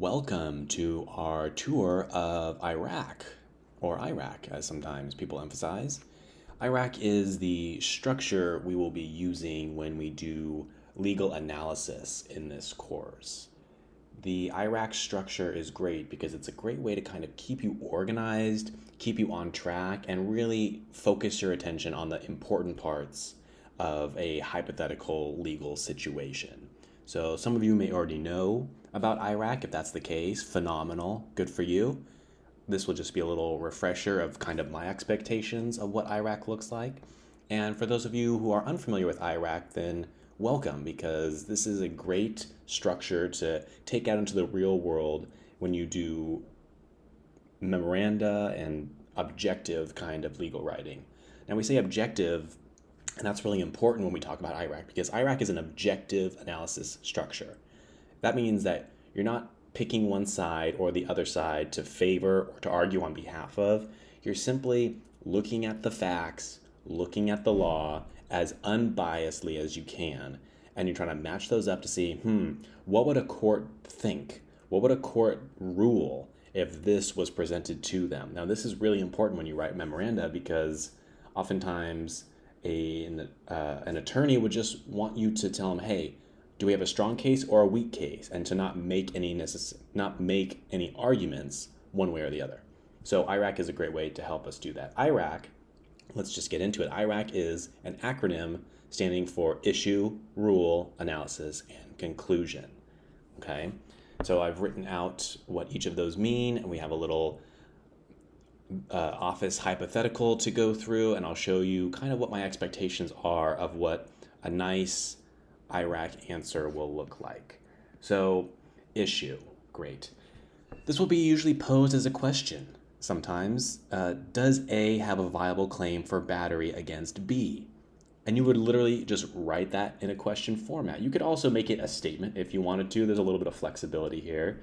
Welcome to our tour of Iraq, or IRAC, as sometimes people emphasize. IRAC is the structure we will be using when we do legal analysis in this course. The IRAC structure is great because it's a great way to kind of keep you organized, keep you on track, and really focus your attention on the important parts of a hypothetical legal situation. So some of you may already know about IRAC. If that's the case, phenomenal, good for you. This will just be a little refresher of kind of my expectations of what IRAC looks like. And for those of you who are unfamiliar with IRAC, then welcome, because this is a great structure to take out into the real world when you do memoranda and objective kind of legal writing. Now, we say objective, and that's really important when we talk about IRAC because IRAC is an objective analysis structure. That means that you're not picking one side or the other side to favor or to argue on behalf of. You're simply looking at the facts, looking at the law as unbiasedly as you can, and you're trying to match those up to see, what would a court think? What would a court rule if this was presented to them? Now, this is really important when you write memoranda because oftentimes an attorney would just want you to tell them, hey, do we have a strong case or a weak case, and to not make any arguments one way or the other. So IRAC is a great way to help us do that. IRAC, let's just get into it. IRAC is an acronym standing for Issue, Rule, Analysis, and Conclusion. Okay, so I've written out what each of those mean, and we have a little office hypothetical to go through, and I'll show you kind of what my expectations are of what a nice IRAC answer will look like. So, issue, great. This will be usually posed as a question. Sometimes, does A have a viable claim for battery against B? And you would literally just write that in a question format. You could also make it a statement if you wanted to. There's a little bit of flexibility here.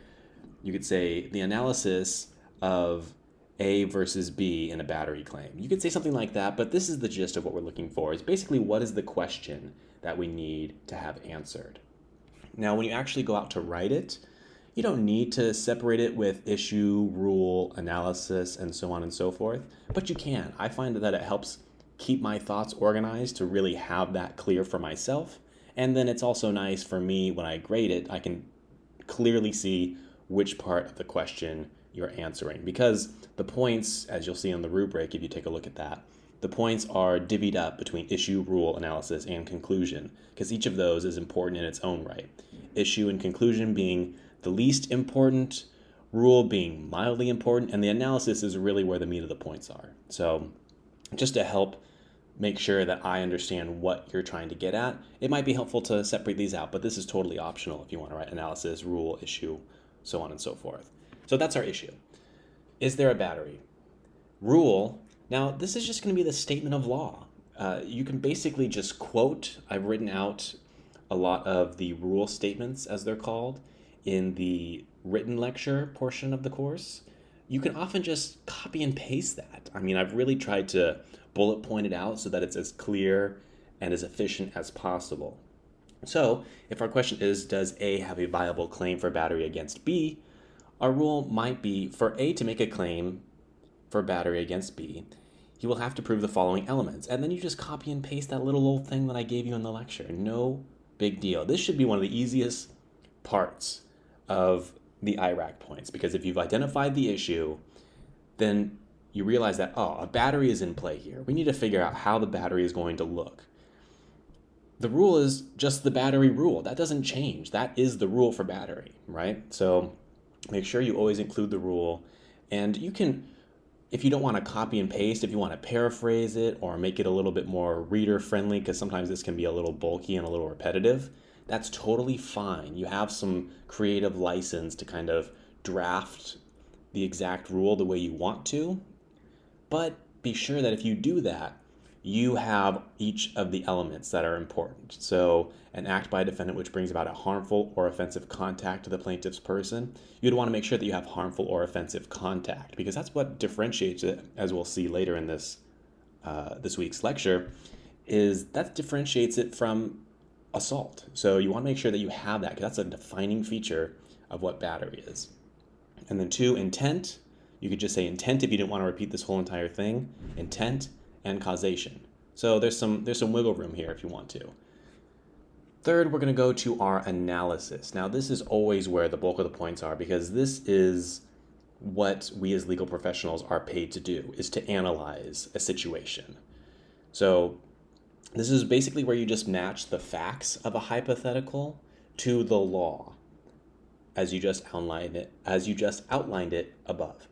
You could say the analysis of A versus B in a battery claim. You could say something like that, but this is the gist of what we're looking for. Is basically what is the question that we need to have answered. Now, when you actually go out to write it, you don't need to separate it with issue, rule, analysis, and so on and so forth, but you can. I find that it helps keep my thoughts organized to really have that clear for myself. And then it's also nice for me when I grade it, I can clearly see which part of the question you're answering, because the points, as you'll see on the rubric, if you take a look at that, the points are divvied up between issue, rule, analysis, and conclusion, because each of those is important in its own right. Issue and conclusion being the least important, rule being mildly important, and the analysis is really where the meat of the points are. So just to help make sure that I understand what you're trying to get at, it might be helpful to separate these out, but this is totally optional if you want to write analysis, rule, issue, so on and so forth. So that's our issue. Is there a battery? Rule. Now, this is just going to be the statement of law. You can basically just quote. I've written out a lot of the rule statements, as they're called, in the written lecture portion of the course. You can often just copy and paste that. I mean, I've really tried to bullet point it out so that it's as clear and as efficient as possible. So, if our question is, does A have a viable claim for battery against B? Our rule might be for A to make a claim for battery against B, he will have to prove the following elements. And then you just copy and paste that little old thing that I gave you in the lecture. No big deal. This should be one of the easiest parts of the IRAC points, because if you've identified the issue, then you realize that, a battery is in play here. We need to figure out how the battery is going to look. The rule is just the battery rule. That doesn't change. That is the rule for battery, right? So make sure you always include the rule. And you can, if you don't want to copy and paste, if you want to paraphrase it or make it a little bit more reader friendly, because sometimes this can be a little bulky and a little repetitive, that's totally fine. You have some creative license to kind of draft the exact rule the way you want to, but be sure that if you do that, you have each of the elements that are important. So an act by a defendant which brings about a harmful or offensive contact to the plaintiff's person, you'd want to make sure that you have harmful or offensive contact, because that's what differentiates it, as we'll see later in this week's lecture, is that differentiates it from assault. So you want to make sure that you have that, because that's a defining feature of what battery is. And then 2, intent. You could just say intent if you didn't want to repeat this whole entire thing. Intent and causation. So there's some wiggle room here if you want to. Third, we're going to go to our analysis. Now, this is always where the bulk of the points are, because this is what we as legal professionals are paid to do, is to analyze a situation. So this is basically where you just match the facts of a hypothetical to the law as you just outlined it above.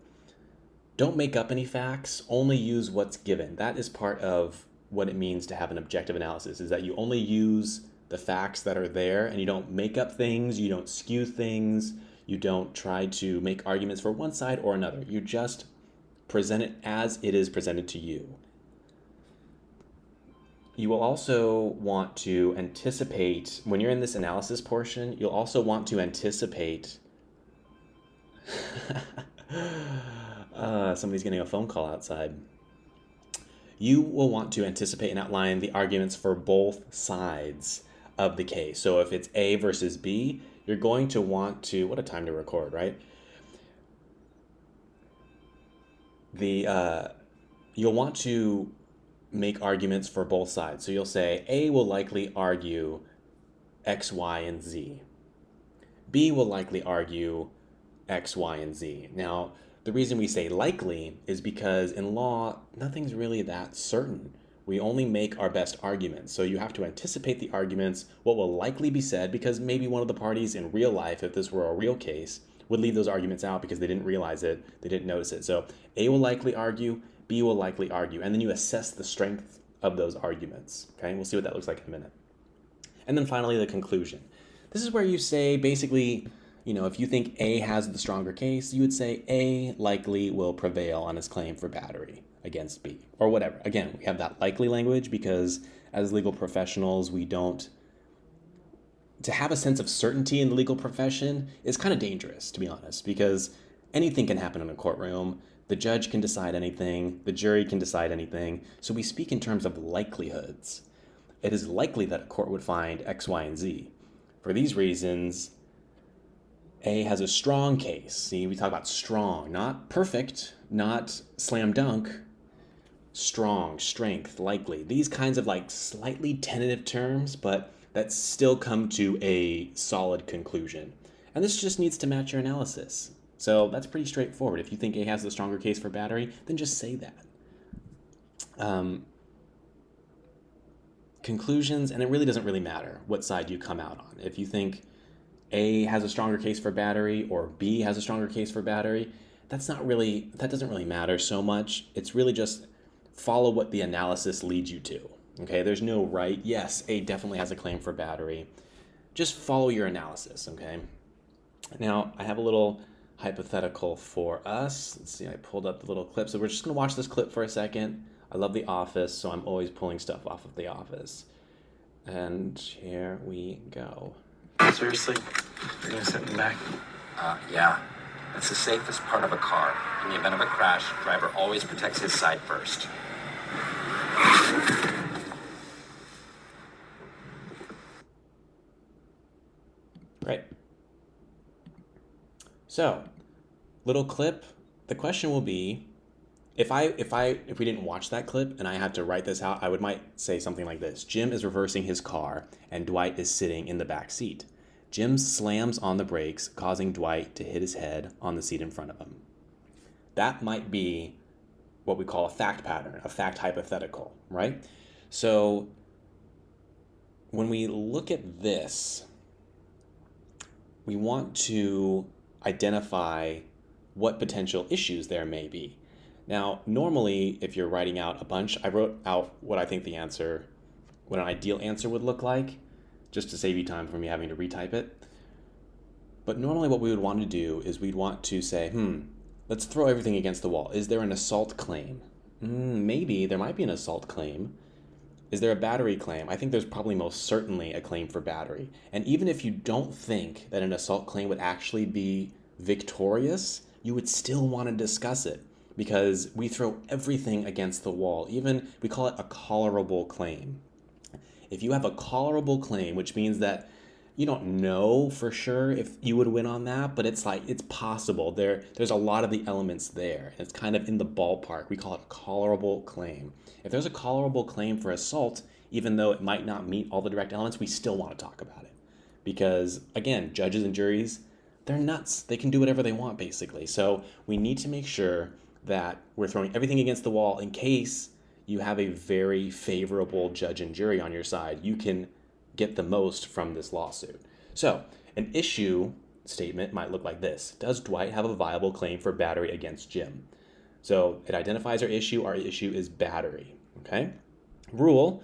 Don't make up any facts, only use what's given. That is part of what it means to have an objective analysis, is that you only use the facts that are there and you don't make up things, you don't skew things, you don't try to make arguments for one side or another. You just present it as it is presented to you. You will also want to anticipate, when you're in this analysis portion, you'll also want to anticipate. Somebody's getting a phone call outside. You will want to anticipate and outline the arguments for both sides of the case. So if it's A versus B, you're going to want to, what a time to record, right? You'll want to make arguments for both sides. So you'll say A will likely argue X, Y, and Z. B will likely argue X, Y, and Z. Now, the reason we say likely is because in law, nothing's really that certain. We only make our best arguments. So you have to anticipate the arguments, what will likely be said, because maybe one of the parties in real life, if this were a real case, would leave those arguments out because they didn't realize it, they didn't notice it. So A will likely argue, B will likely argue, and then you assess the strength of those arguments. Okay, we'll see what that looks like in a minute. And then finally, the conclusion. This is where you say, basically, if you think A has the stronger case, you would say A likely will prevail on his claim for battery against B, or whatever. Again, we have that likely language because as legal professionals, to have a sense of certainty in the legal profession is kind of dangerous, to be honest, because anything can happen in a courtroom. The judge can decide anything, the jury can decide anything, so we speak in terms of likelihoods. It is likely that a court would find X, Y, and Z. For these reasons, A has a strong case. See, we talk about strong, not perfect, not slam dunk, strong, strength, likely. These kinds of slightly tentative terms, but that still come to a solid conclusion. And this just needs to match your analysis. So that's pretty straightforward. If you think A has the stronger case for battery, then just say that. Conclusions, and it really doesn't really matter what side you come out on. If you think A has a stronger case for battery or B has a stronger case for battery, that doesn't really matter so much. It's really just follow what the analysis leads you to. Okay, there's no right. Yes, A definitely has a claim for battery. Just follow your analysis, okay? Now, I have a little hypothetical for us. Let's see, I pulled up the little clip. So we're just going to watch this clip for a second. I love The Office, so I'm always pulling stuff off of The Office. And here we go. Seriously? You're going to sit in the back? Yeah. It's the safest part of a car. In the event of a crash, the driver always protects his side first. Right. So, little clip. The question will be, if we didn't watch that clip and I had to write this out, I might say something like this. Jim is reversing his car and Dwight is sitting in the back seat. Jim slams on the brakes, causing Dwight to hit his head on the seat in front of him. That might be what we call a fact pattern, a fact hypothetical, right? So when we look at this, we want to identify what potential issues there may be. Now, normally, if you're writing out a bunch, I wrote out what I think what an ideal answer would look like, just to save you time from me having to retype it. But normally what we would want to do is we'd want to say, let's throw everything against the wall. Is there an assault claim? Maybe there might be an assault claim. Is there a battery claim? I think there's probably most certainly a claim for battery. And even if you don't think that an assault claim would actually be victorious, you would still want to discuss it because we throw everything against the wall. Even, we call it a colorable claim. If you have a colorable claim, which means that You don't know for sure if you would win on that, but it's like it's possible. There's a lot of the elements there. It's kind of in the ballpark. We call it a colorable claim. If there's a colorable claim for assault, even though it might not meet all the direct elements, we still want to talk about it. Because again, judges and juries, they're nuts. They can do whatever they want basically. So we need to make sure that we're throwing everything against the wall in case you have a very favorable judge and jury on your side. You can get the most from this lawsuit. So, an issue statement might look like this. Does Dwight have a viable claim for battery against Jim? So, it identifies our issue. Our issue is battery. Okay? Rule: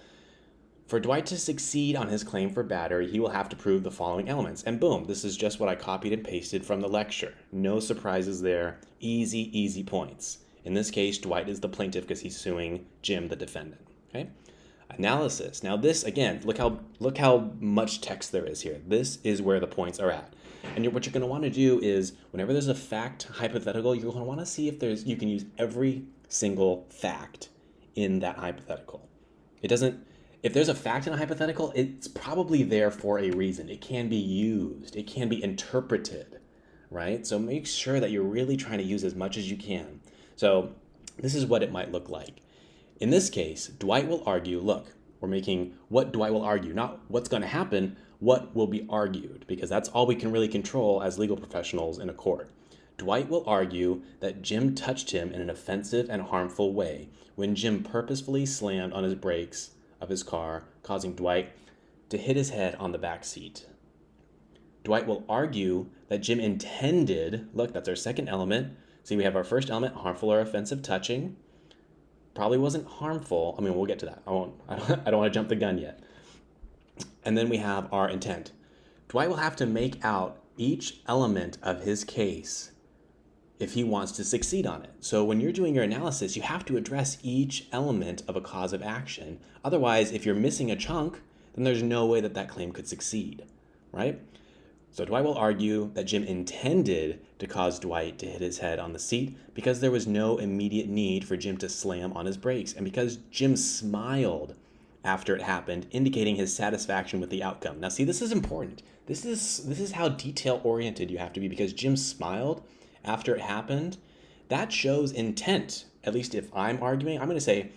for Dwight to succeed on his claim for battery, he will have to prove the following elements. And boom, this is just what I copied and pasted from the lecture. No surprises there. Easy, easy points. In this case, Dwight is the plaintiff because he's suing Jim, the defendant. Okay? Analysis. Now this, again, look how much text there is here. This is where the points are at. And what you're going to want to do is, whenever there's a fact hypothetical, you're going to want to see if you can use every single fact in that hypothetical. If there's a fact in a hypothetical, it's probably there for a reason. It can be used. It can be interpreted, right? So make sure that you're really trying to use as much as you can. So this is what it might look like. In this case, Dwight will argue, look, we're making what Dwight will argue, not what's going to happen, what will be argued, because that's all we can really control as legal professionals in a court. Dwight will argue that Jim touched him in an offensive and harmful way when Jim purposefully slammed on his brakes of his car, causing Dwight to hit his head on the back seat. Dwight will argue that Jim intended, look, that's our second element. See, we have our first element, harmful or offensive touching. Probably wasn't harmful. I mean, we'll get to that. I don't want to jump the gun yet. And then we have our intent. Dwight will have to make out each element of his case if he wants to succeed on it. So when you're doing your analysis, you have to address each element of a cause of action. Otherwise, if you're missing a chunk, then there's no way that claim could succeed, right? So Dwight will argue that Jim intended to cause Dwight to hit his head on the seat because there was no immediate need for Jim to slam on his brakes, and because Jim smiled after it happened, indicating his satisfaction with the outcome. Now see, this is important. This is how detail-oriented you have to be, because Jim smiled after it happened. That shows intent. At least if I'm arguing, I'm going to say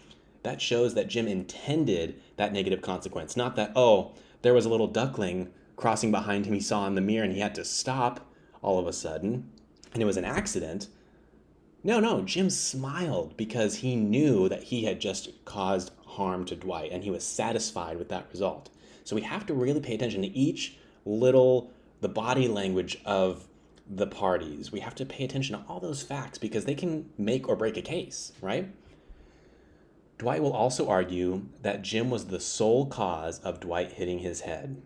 that shows that Jim intended that negative consequence, not that, oh, there was a little duckling crossing behind him he saw in the mirror and he had to stop all of a sudden and it was an accident. No, Jim smiled because he knew that he had just caused harm to Dwight and he was satisfied with that result. So we have to really pay attention to the body language of the parties. We have to pay attention to all those facts because they can make or break a case, right? Dwight will also argue that Jim was the sole cause of Dwight hitting his head.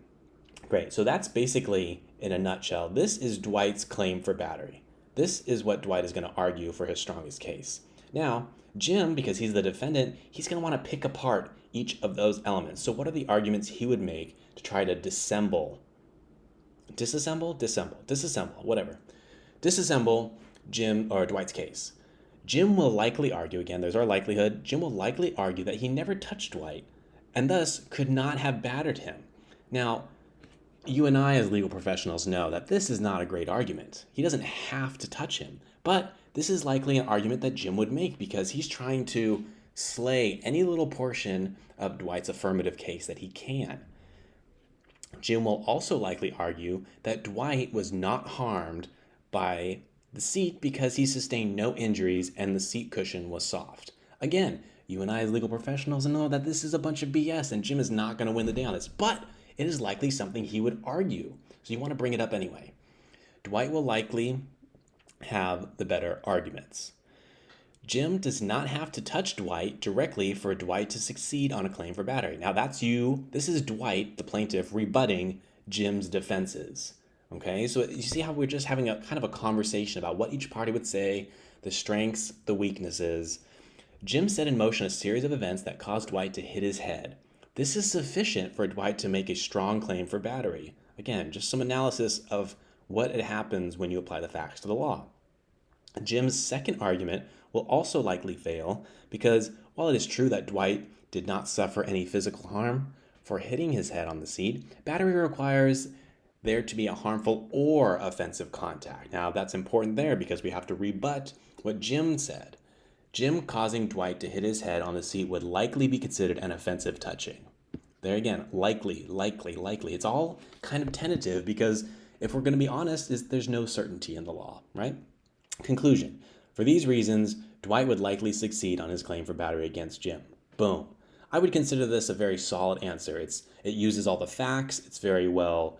Great, so that's basically, in a nutshell, this is Dwight's claim for battery. This is what Dwight is going to argue for his strongest case. Now, Jim, because he's the defendant, he's going to want to pick apart each of those elements. So what are the arguments he would make to try to disassemble Jim or Dwight's case? Jim will likely argue, again, there's our likelihood, Jim will likely argue that he never touched Dwight and thus could not have battered him. Now, you and I as legal professionals know that this is not a great argument. He doesn't have to touch him, but this is likely an argument that Jim would make because he's trying to slay any little portion of Dwight's affirmative case that he can. Jim will also likely argue that Dwight was not harmed by the seat because he sustained no injuries and the seat cushion was soft. Again, you and I as legal professionals know that this is a bunch of BS and Jim is not going to win the day on this, but it is likely something he would argue. So you want to bring it up anyway. Dwight will likely have the better arguments. Jim does not have to touch Dwight directly for Dwight to succeed on a claim for battery. Now that's you. This is Dwight, the plaintiff, rebutting Jim's defenses. Okay, so you see how we're just having a kind of a conversation about what each party would say, the strengths, the weaknesses. Jim set in motion a series of events that caused Dwight to hit his head. This is sufficient for Dwight to make a strong claim for battery. Again, just some analysis of what happens when you apply the facts to the law. Jim's second argument will also likely fail because while it is true that Dwight did not suffer any physical harm for hitting his head on the seat, battery requires there to be a harmful or offensive contact. Now, that's important there because we have to rebut what Jim said. Jim causing Dwight to hit his head on the seat would likely be considered an offensive touching. There again, likely. It's all kind of tentative because if we're going to be honest, there's no certainty in the law, right? Conclusion. For these reasons, Dwight would likely succeed on his claim for battery against Jim. Boom. I would consider this a very solid answer. It uses all the facts. It's very well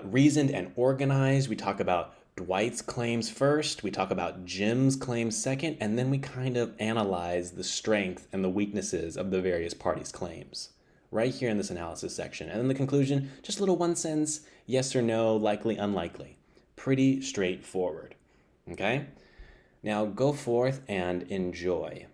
reasoned and organized. We talk about Dwight's claims first, we talk about Jim's claims second, and then we kind of analyze the strength and the weaknesses of the various parties' claims right here in this analysis section. And then the conclusion, just a little one sentence, yes or no, likely, unlikely. Pretty straightforward. Okay? Now go forth and enjoy.